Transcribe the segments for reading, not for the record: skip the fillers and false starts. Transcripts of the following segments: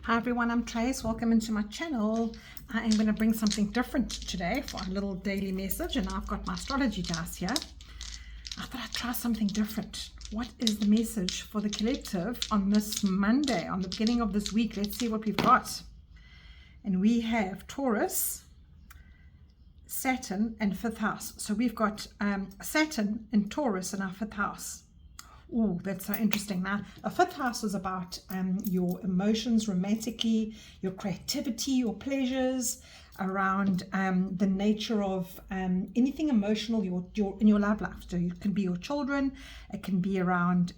Hi everyone, I'm Trace. Welcome into my channel. I am going to bring something different today for a little daily message, and I've got my astrology dice here. I thought I'd try something different. What is the message for the collective on this Monday, on the beginning of this week? Let's see what we've got. And we have Taurus, Saturn, and fifth house. So we've got Saturn and Taurus in our fifth house. Oh, that's so interesting. Now, a fifth house is about your emotions romantically, your creativity, your pleasures, around the nature of anything emotional in your love life. So it can be your children, it can be around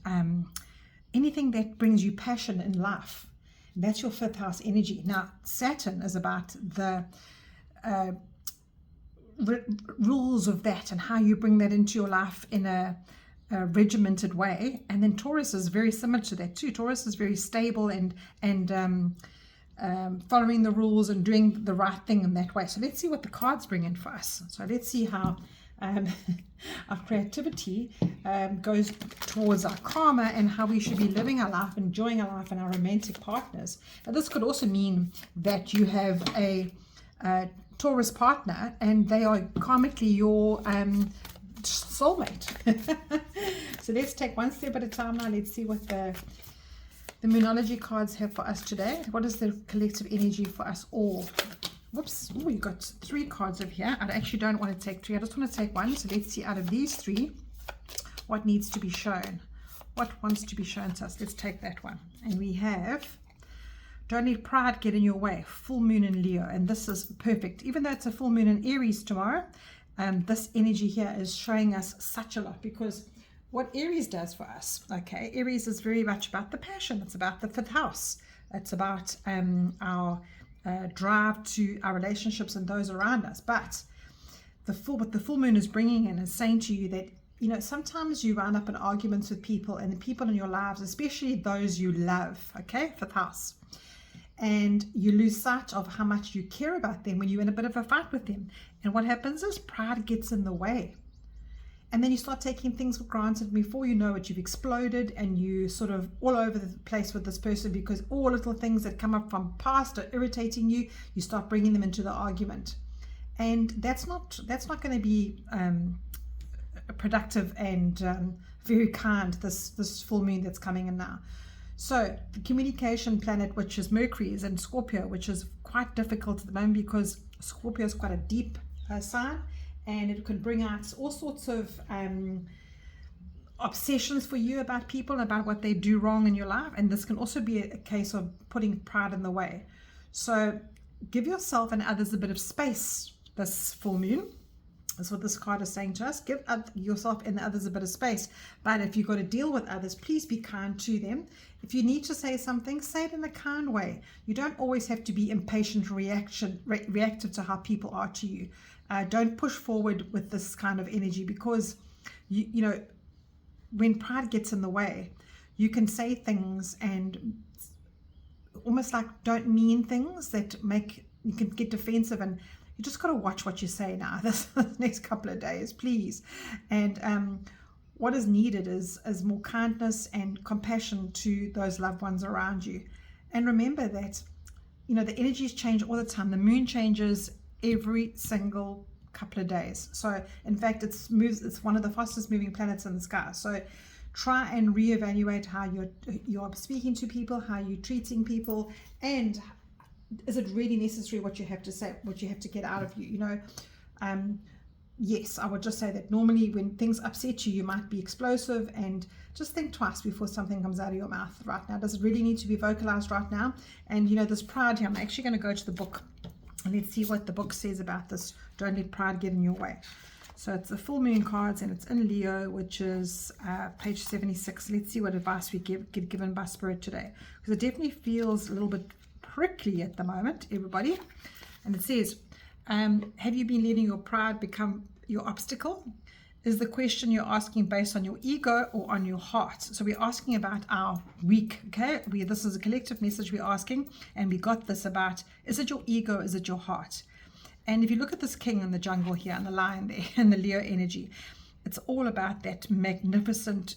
anything that brings you passion in life. That's your fifth house energy. Now, Saturn is about the rules of that and how you bring that into your life in a regimented way. And then Taurus is very similar to that too. Taurus is very stable and following the rules and doing the right thing in that way. So let's see what the cards bring in for us. So let's see how our creativity goes towards our karma and how we should be living our life, enjoying our life and our romantic partners. Now, this could also mean that you have a Taurus partner and they are karmically your soulmate. So let's take one step at a time now. Let's see what the Moonology cards have for us today. What is the collective energy for us all? Whoops. Oh, you got 3 cards over here. I actually don't want to take 3. I just want to take 1. So let's see out of these 3 what needs to be shown. What wants to be shown to us? Let's take that one. And we have, don't let pride get in your way. Full moon in Leo. And this is perfect. Even though it's a full moon in Aries tomorrow, this energy here is showing us such a lot, because what Aries does for us, okay, Aries is very much about the passion. It's about the fifth house. It's about our drive to our relationships and those around us. But what the full moon is bringing in is saying to you that, you know, sometimes you run up in arguments with people, and the people in your lives, especially those you love, okay, fifth house, and you lose sight of how much you care about them when you're in a bit of a fight with them. And what happens is pride gets in the way. And then you start taking things for granted. Before you know it, you've exploded and you sort of all over the place with this person, because all little things that come up from past are irritating you. You start bringing them into the argument. And that's not going to be productive and very kind, this full moon that's coming in now. So the communication planet, which is Mercury, is in Scorpio, which is quite difficult at the moment because Scorpio is quite a deep sign, and it can bring out all sorts of obsessions for you about people, about what they do wrong in your life. And this can also be a case of putting pride in the way. So give yourself and others a bit of space this full moon. That's what this card is saying to us. Give yourself and others a bit of space. But if you've got to deal with others, please be kind to them. If you need to say something, say it in a kind way. You don't always have to be impatient, reactive to how people are to you. Don't push forward with this kind of energy, because you know, when pride gets in the way, you can say things and almost like don't mean things that make you can get defensive, and you just got to watch what you say now this next couple of days, please. And what is needed is more kindness and compassion to those loved ones around you. And remember that, you know, the energies change all the time. The moon changes every single couple of days. So in fact, it's one of the fastest moving planets in the sky. So try and reevaluate how you're speaking to people, how you're treating people, and is it really necessary what you have to say, what you have to get out of you? You know, yes, I would just say that normally when things upset you, you might be explosive, and just think twice before something comes out of your mouth right now. Does it really need to be vocalized right now? And you know, this pride here, I'm actually going to go to the book and let's see what the book says about this. Don't let pride get in your way. So it's the full moon cards, and it's in Leo, which is page 76. Let's see what advice we get given by Spirit today, because it definitely feels a little bit prickly at the moment, everybody. And it says, have you been letting your pride become your obstacle? Is the question you're asking based on your ego or on your heart? So we're asking about our week, okay? This is a collective message we're asking, and we got this about, is it your ego, is it your heart? And if you look at this king in the jungle here, and the lion there, and the Leo energy, it's all about that magnificent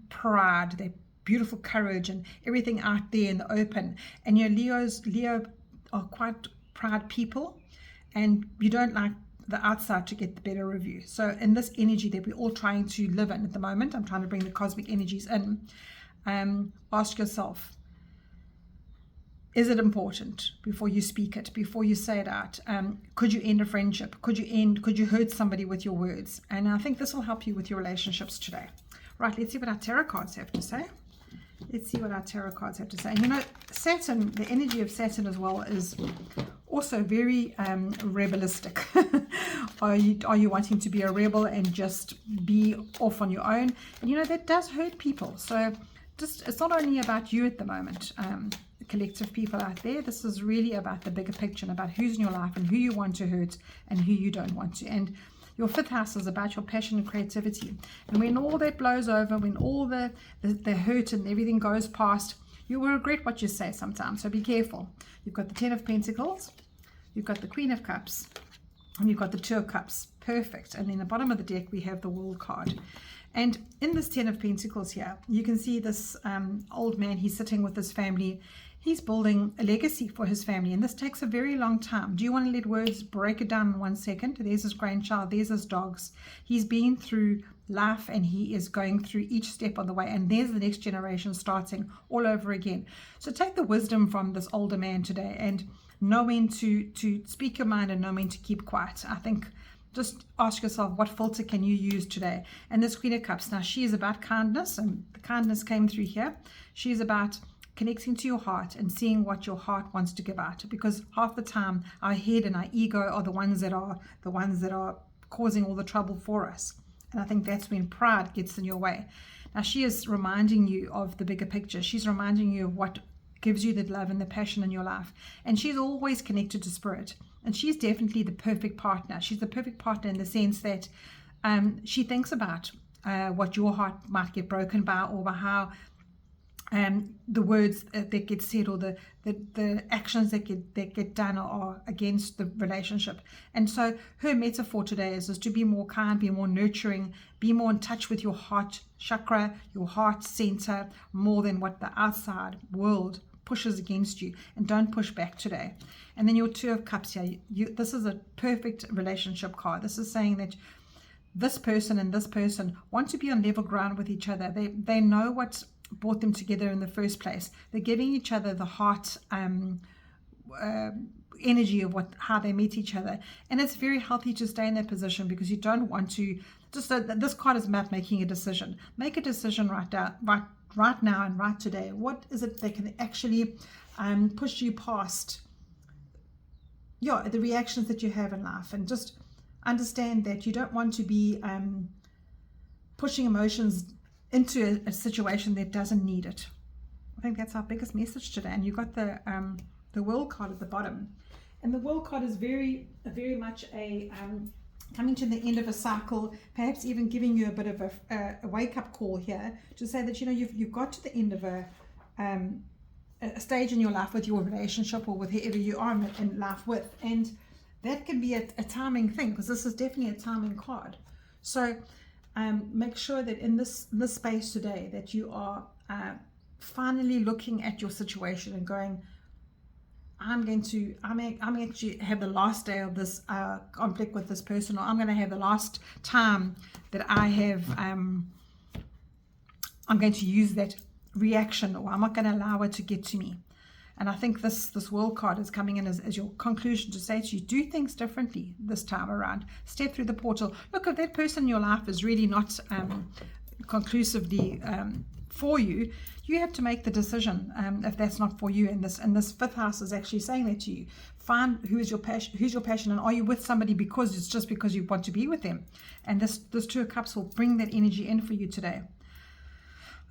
pride, that beautiful courage and everything out there in the open. And Leo are quite proud people, and you don't like the outside to get the better of you. So in this energy that we're all trying to live in at the moment, I'm trying to bring the cosmic energies in. Ask yourself, is it important before you speak it, before you say it out? Could you end a friendship? Could you hurt somebody with your words? And I think this will help you with your relationships today. Right, let's see what our tarot cards have to say. Let's see what our tarot cards have to say. And you know, Saturn, the energy of Saturn as well is also very rebellistic. Are you wanting to be a rebel and just be off on your own? And you know, that does hurt people. So just, it's not only about you at the moment, collective people out there. This is really about the bigger picture and about who's in your life and who you want to hurt and who you don't want to. And your fifth house is about your passion and creativity. And when all that blows over, when all the hurt and everything goes past, you will regret what you say sometimes. So be careful. You've got the Ten of Pentacles, you've got the Queen of Cups, and you've got the Two of Cups. Perfect. And then the bottom of the deck, we have the World card. And in this Ten of Pentacles here, you can see this old man. He's sitting with his family. He's building a legacy for his family, and this takes a very long time. Do you want to let words break it down in 1 second? There's his grandchild, there's his dogs. He's been through life, and he is going through each step on the way, and there's the next generation starting all over again. So take the wisdom from this older man today and know when to speak your mind and know when to keep quiet. I think just ask yourself, what filter can you use today? And this Queen of Cups, now she is about kindness, and the kindness came through here. She's about connecting to your heart and seeing what your heart wants to give out, because half the time our head and our ego are the ones that are causing all the trouble for us. And I think that's when pride gets in your way. Now she is reminding you of the bigger picture. She's reminding you of what gives you the love and the passion in your life, and she's always connected to spirit, and she's definitely the perfect partner. She's the perfect partner in the sense that she thinks about what your heart might get broken by, or by how the words that get said, or the actions that get done are against the relationship. And so her metaphor today is to be more kind, be more nurturing, be more in touch with your heart chakra, your heart center, more than what the outside world pushes against you. And don't push back today. And then your Two of Cups here, this is a perfect relationship card. This is saying that this person and this person want to be on level ground with each other. They know what brought them together in the first place. They're giving each other the heart energy of how they meet each other, and it's very healthy to stay in that position, because you don't want to just this card is about making a decision. Make a decision right now and right today. What is it that can actually push you past the reactions that you have in life, and just understand that you don't want to be pushing emotions into a situation that doesn't need it. I think that's our biggest message today. And you got the World card at the bottom, and the World card is very much a coming to the end of a cycle, perhaps even giving you a bit of a wake-up call here to say that you've got to the end of a stage in your life with your relationship, or with whoever you are in life with, and that can be a timing thing, because this is definitely a timing card. So make sure that in this space today that you are finally looking at your situation and going, I'm going to have the last day of this conflict with this person, or I'm going to have the last time that I have, I'm going to use that reaction, or I'm not going to allow it to get to me. And I think this World card is coming in as your conclusion to say to you, do things differently this time around. Step through the portal. Look, if that person in your life is really not conclusively for you, you have to make the decision if that's not for you. And this fifth house is actually saying that to you. Find who's your passion, and are you with somebody because it's just because you want to be with them. And this Two of Cups will bring that energy in for you today.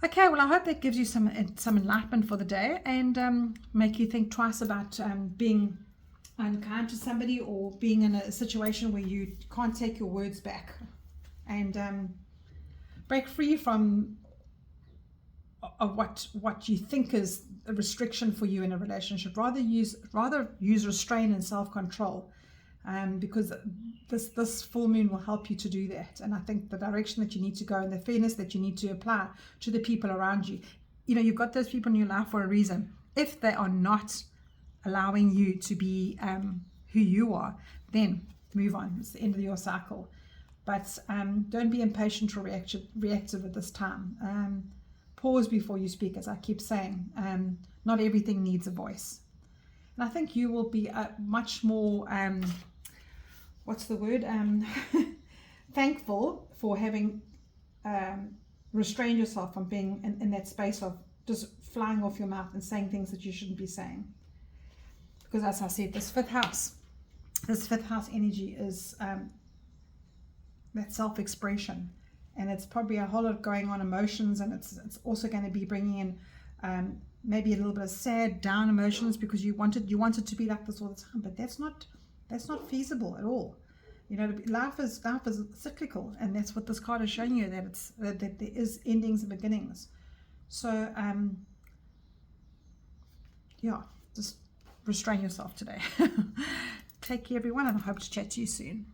Okay, well, I hope that gives you some enlightenment for the day, and make you think twice about being unkind to somebody, or being in a situation where you can't take your words back, and break free from what you think is a restriction for you in a relationship. Rather use restraint and self-control, because this full moon will help you to do that. And I think the direction that you need to go, and the fairness that you need to apply to the people around you, you've got those people in your life for a reason. If they are not allowing you to be who you are, then move on. It's the end of your cycle. But don't be impatient or reactive at this time. Pause before you speak, as I keep saying. Not everything needs a voice. And I think you will be much more, thankful for having restrained yourself from being in that space of just flying off your mouth and saying things that you shouldn't be saying. Because as I said, this fifth house energy is that self-expression, and it's probably a whole lot going on emotions, and it's also going to be bringing in maybe a little bit of sad, down emotions, because you wanted to be like this all the time, but that's not feasible at all. Life is cyclical, and that's what this card is showing you, that there is endings and beginnings. So just restrain yourself today. Take care, everyone, and I hope to chat to you soon.